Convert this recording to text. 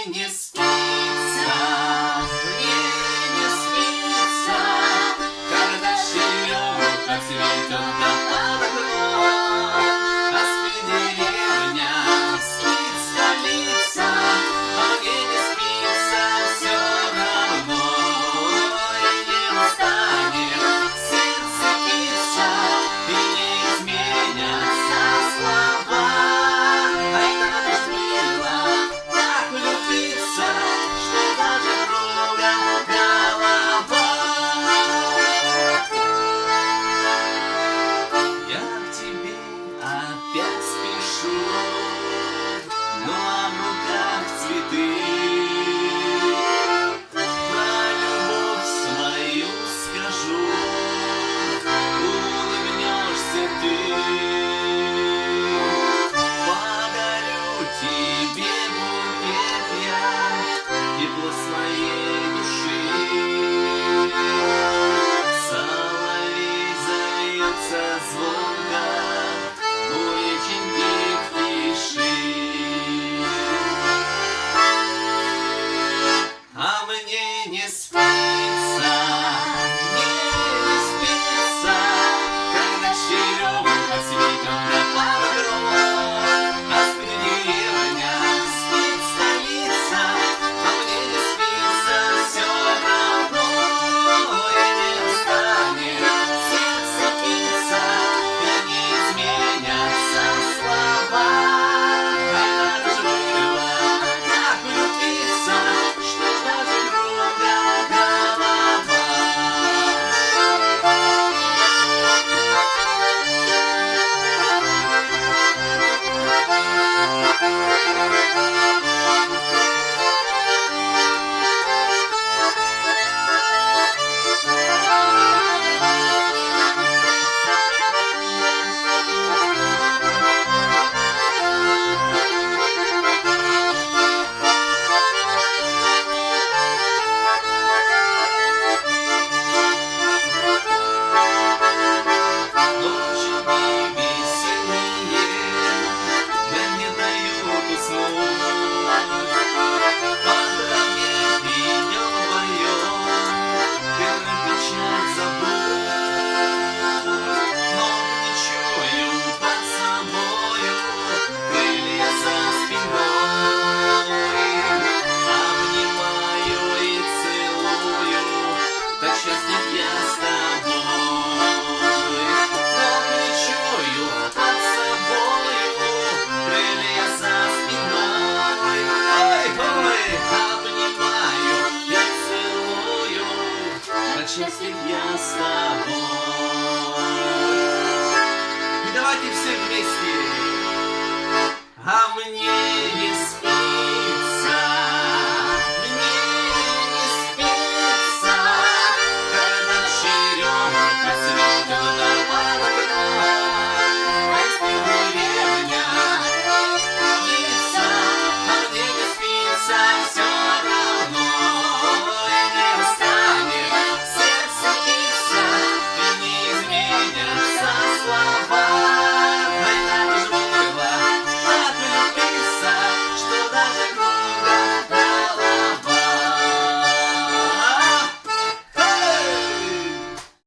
не спится, мне не спится, когда черемуха цветет до окном. А спит деревня, спит столица, а мне не спится все равно. И не устанет сердце биться, и не изменятся слова. Ай, надо ж было так влюбиться, что даже кругом голова. Я к тебе опять спешу, ну а в руках цветы. Про любовь свою скажу, улыбнешься ты. Подарю тебе букет я, тепло своей души. Соловей зовется звонко, у реченьки в тиши. А мне не спится, не спится, когда черемуха цветет до окном. А спит деревня, спит столица, а мне не спится все равно. И не устанет сердце биться, и не изменятся слова. Ай, надо ж было так влюбиться, что даже кругом голова. Ночи весенние мне дают уснуть. Под ранним днем вдвоем первую печаль забудь. Ног не чую под собою, крылья за спиной. Обнимаю и целую, так счастлив я с тобой. Ног не чую под собою, крылья за спиной. Ой, обнимаю и целую, так счастлив я с тобой. И давайте все вместе. А мне не спится.